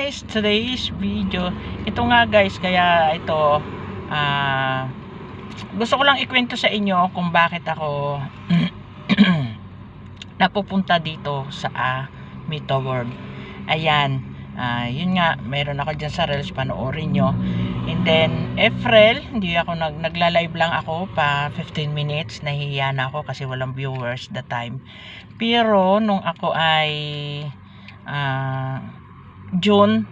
guys, today's video, ito nga guys, kaya ito gusto ko lang ikwento sa inyo kung bakit ako napupunta dito sa Meta World. Ayan, yun nga, meron ako dyan sa Reels, panoorin nyo. And then April, hindi ako nagla-live lang ako pa 15 minutes, nahihiya na ako kasi walang viewers that time. Pero nung ako ay June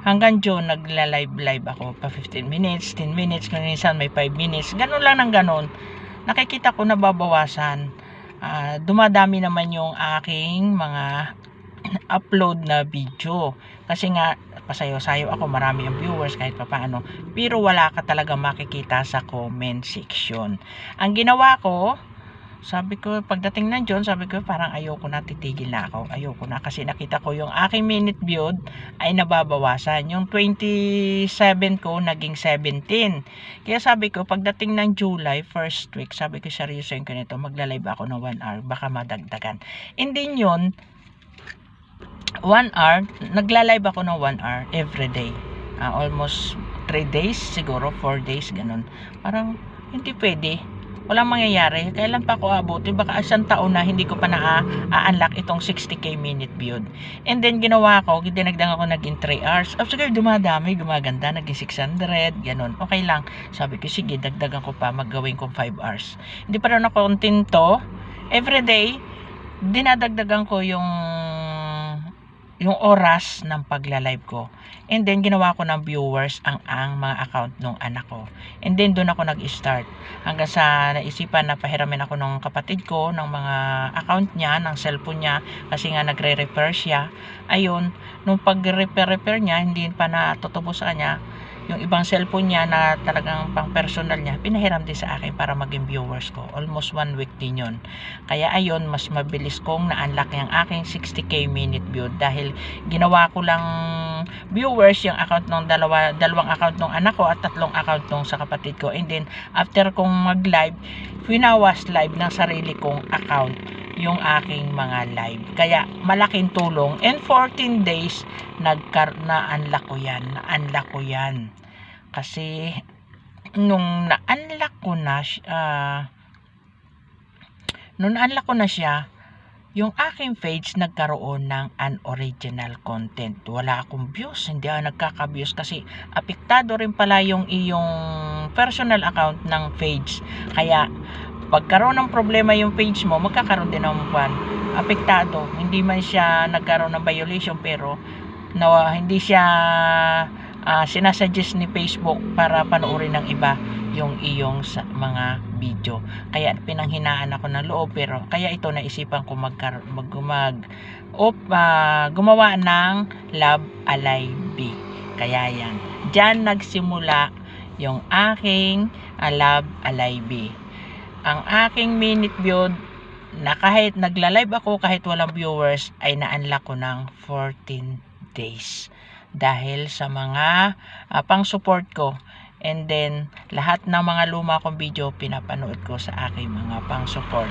hanggang June, nagla-live ako pa 15 minutes, 10 minutes, kung minsan may 5 minutes, ganun lang ng ganun. Nakikita ko nababawasan, dumadami naman yung aking mga upload na video kasi nga pasayo-sayo ako, marami yung viewers kahit pa paano, pero wala ka talaga makikita sa comment section. Ang ginawa ko, sabi ko, pagdating ng June, sabi ko parang ayoko na, titigil na ako, ayoko na kasi nakita ko yung aking minute viewed ay nababawasan, yung 27 ko naging 17. Kaya sabi ko, pagdating ng July first week, sabi ko seryosoin ko nito, magla-live ako ng 1 hour, baka madagdagan. And then yun, 1 hour, nagla-live ako ng 1 hour everyday, almost 3 days siguro, 4 days, ganun. Parang hindi pwede, walang mangyayari. Kailan pa ako abutin? Baka isang taon na hindi ko pa na-unlock itong 60k minute viewed. And then ginawa ko, dinagdag ako, naging 3 hours. After dumadami, gumaganda, naging 600, ganun. Okay lang. Sabi ko, sige, dagdagan ko pa, maggawin ko 5 hours. Hindi pa rin ako kontento. Everyday, dinadagdagan ko yung oras ng pagla-live ko. And then ginawa ko ng viewers ang mga account ng anak ko. And then doon ako nag-start. Hanggang sa naisipan na pahiramin ako ng kapatid ko ng mga account niya, ng cellphone niya, kasi nga nagre-repair siya. Ayun, nung pag-repair niya, hindi pa natutubo sa kanya yung ibang cellphone niya na talagang pang personal niya, pinahiram din sa akin para maging viewers ko. Almost 1 week din yun. Kaya ayun, mas mabilis kong na-unlock yung aking 60k minute view dahil ginawa ko lang viewers yung account ng dalawang account ng anak ko at 3 account ng sa kapatid ko. And then after kong mag-live, winawas live ng sarili kong account yung aking mga live. Kaya malaking tulong. And 14 days na-unlock ko yan. Kasi nung na-unlock ko na siya, yung aking page nagkaroon ng unoriginal content. Wala akong views, hindi ako nagkaka-views kasi apektado rin pala yung iyong personal account ng page. Kaya pagkaroon ng problema yung page mo, magkakaroon din ng apektado. Hindi man siya nagkaroon ng violation, pero hindi siya sinasuggest ni Facebook para panoorin ng iba yung iyong mga video. Kaya pinanghinaan ako ng loob, pero kaya ito naisipan ko gumawa ng Love Alive. Kaya yan, dyan nagsimula yung aking Love Alive. Ang aking minute viewed na kahit nagla-live ako, kahit walang viewers, ay na-unlock ko ng 14 days dahil sa mga pang-support ko. And then lahat ng mga luma kong video pinapanood ko sa aking mga pang-support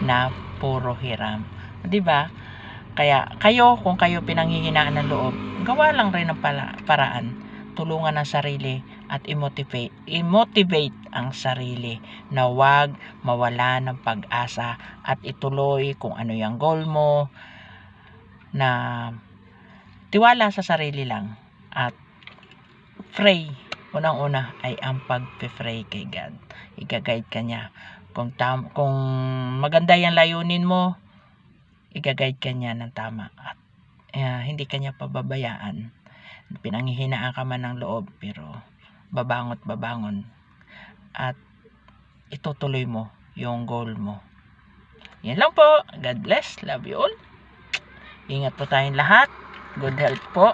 na puro hiram, 'di ba? Kaya kayo, kung kayo pinanghihinaan ng loob, gawa lang rin ng paraan, tulungan ang sarili at i-motivate ang sarili na wag mawala ng pag-asa at ituloy kung ano yung goal mo, na tiwala sa sarili lang at pray. Unang-una ay ang pag-pray kay God. I-guide ka niya. Kung maganda yung layunin mo, i-guide ka niya ng tama at hindi ka niya pababayaan. Pinanghihinaan ka man ng loob, pero babangon at itutuloy mo yung goal mo. Yan lang po. God bless. Love you all. Ingat po tayong lahat. Good health po.